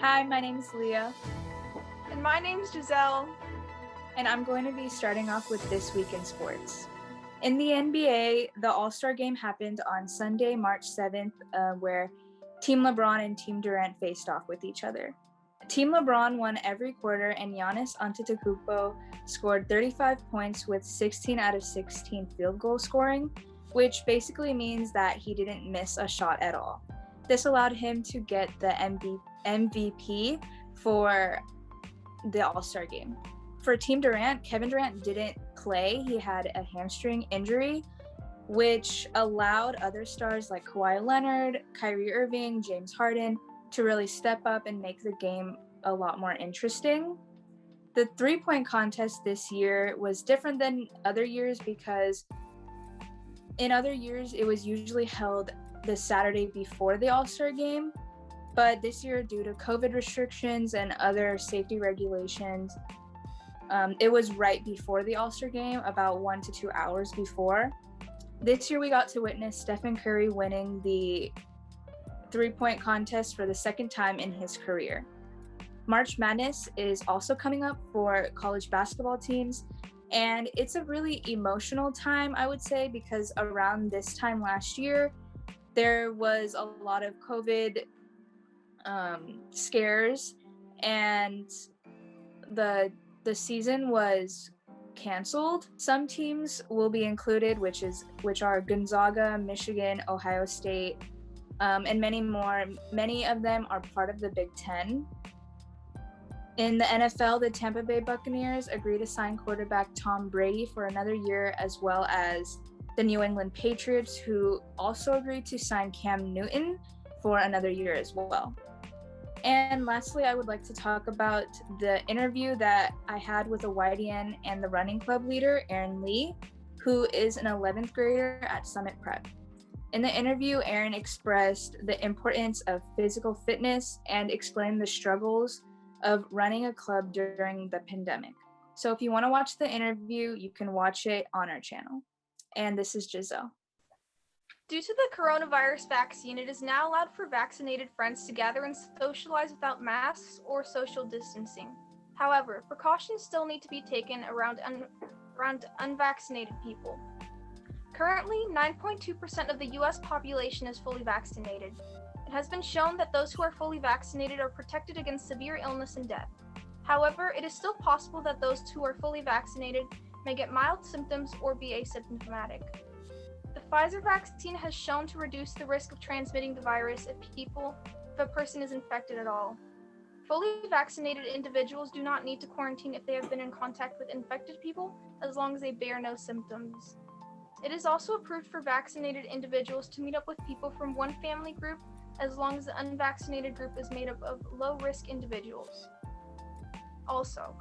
Hi, my name is Leah. And my name's Giselle. And I'm going to be starting off with This Week in Sports. In the NBA, the All-Star Game happened on Sunday, March 7th, where Team LeBron and Team Durant faced off with each other. Team LeBron won every quarter, and Giannis Antetokounmpo scored 35 points with 16 out of 16 field goal scoring, which basically means that he didn't miss a shot at all. This allowed him to get the MVP for the All-Star Game. For Team Durant, Kevin Durant didn't play. He had a hamstring injury, which allowed other stars like Kawhi Leonard, Kyrie Irving, James Harden to really step up and make the game a lot more interesting. The three-point contest this year was different than other years because in other years it was usually held the Saturday before the All-Star Game, but this year, due to COVID restrictions and other safety regulations, it was right before the All-Star Game, about 1 to 2 hours before. This year, we got to witness Steph Curry winning the three-point contest for the second time in his career. March Madness is also coming up for college basketball teams, and it's a really emotional time, I would say, because around this time last year, there was a lot of COVID scares, and the season was canceled. Some teams will be included, which are Gonzaga, Michigan, Ohio State, and many more. Many of them are part of the Big Ten. In the NFL, the Tampa Bay Buccaneers agreed to sign quarterback Tom Brady for another year, as well as the New England Patriots, who also agreed to sign Cam Newton for another year as well. And lastly, I would like to talk about the interview that I had with a YDN and the running club leader, Aaron Lee, who is an 11th grader at Summit Prep. In the interview, Aaron expressed the importance of physical fitness and explained the struggles of running a club during the pandemic. So if you want to watch the interview, you can watch it on our channel. And this is Giselle. Due to the coronavirus vaccine, it is now allowed for vaccinated friends to gather and socialize without masks or social distancing. However, precautions still need to be taken around unvaccinated people. Currently, 9.2% of the U.S. population is fully vaccinated. It has been shown that those who are fully vaccinated are protected against severe illness and death. However, it is still possible that those who are fully vaccinated may get mild symptoms or be asymptomatic. The Pfizer vaccine has shown to reduce the risk of transmitting the virus if a person is infected at all. Fully vaccinated individuals do not need to quarantine if they have been in contact with infected people, as long as they bear no symptoms. It is also approved for vaccinated individuals to meet up with people from one family group, as long as the unvaccinated group is made up of low-risk individuals. Also,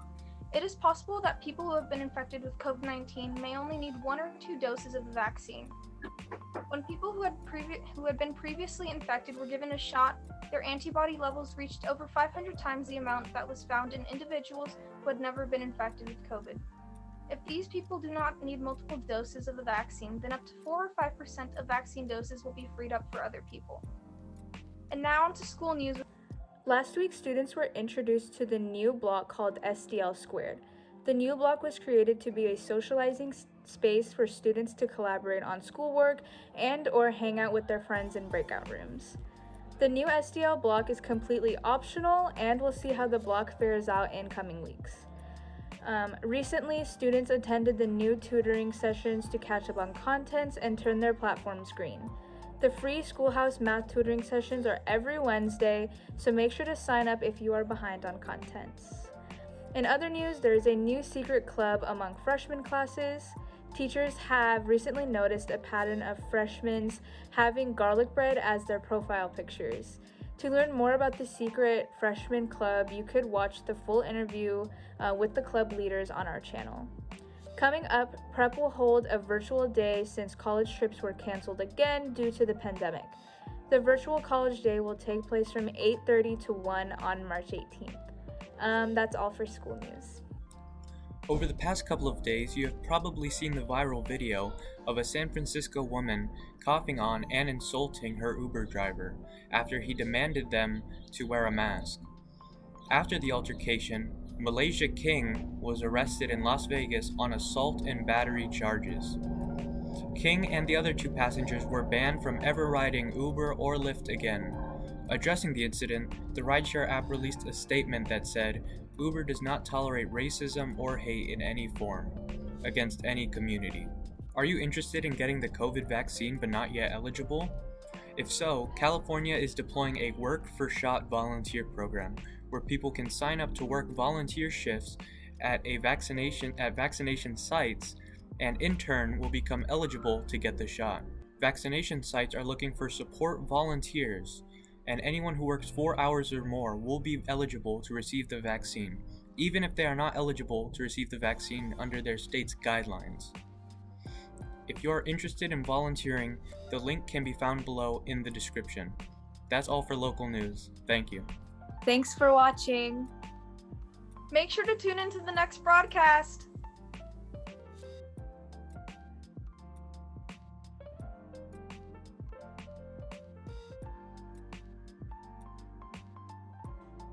it is possible that people who have been infected with COVID-19 may only need 1 or 2 doses of the vaccine. When people who had been previously infected were given a shot, their antibody levels reached over 500 times the amount that was found in individuals who had never been infected with COVID. If these people do not need multiple doses of the vaccine, then up to 4 or 5% of vaccine doses will be freed up for other people. And now on to school news. Last week, students were introduced to the new block called SDL Squared. The new block was created to be a socializing space for students to collaborate on schoolwork and or hang out with their friends in breakout rooms. The new SDL block is completely optional, and we'll see how the block fares out in coming weeks. Recently, students attended the new tutoring sessions to catch up on contents and turn their platforms green. The free Schoolhouse math tutoring sessions are every Wednesday, so make sure to sign up if you are behind on contents. In other news, there is a new secret club among freshman classes. Teachers have recently noticed a pattern of freshmen having garlic bread as their profile pictures. To learn more about the secret freshman club, you could watch the full interview with the club leaders on our channel. Coming up, Prep will hold a virtual day since college trips were canceled again due to the pandemic. The virtual college day will take place from 8:30 to 1 on March 18th. That's all for school news. Over the past couple of days, you have probably seen the viral video of a San Francisco woman coughing on and insulting her Uber driver after he demanded them to wear a mask. After the altercation, Malaysia King was arrested in Las Vegas on assault and battery charges. King and the other 2 passengers were banned from ever riding Uber or Lyft again. Addressing the incident, the rideshare app released a statement that said, "Uber does not tolerate racism or hate in any form against any community." Are you interested in getting the COVID vaccine but not yet eligible? If so, California is deploying a Work for Shot volunteer program where people can sign up to work volunteer shifts at vaccination sites and in turn will become eligible to get the shot. Vaccination sites are looking for support volunteers, and anyone who works 4 hours or more will be eligible to receive the vaccine, even if they are not eligible to receive the vaccine under their state's guidelines. If you are interested in volunteering, the link can be found below in the description. That's all for local news. Thank you. Thanks for watching. Make sure to tune into the next broadcast.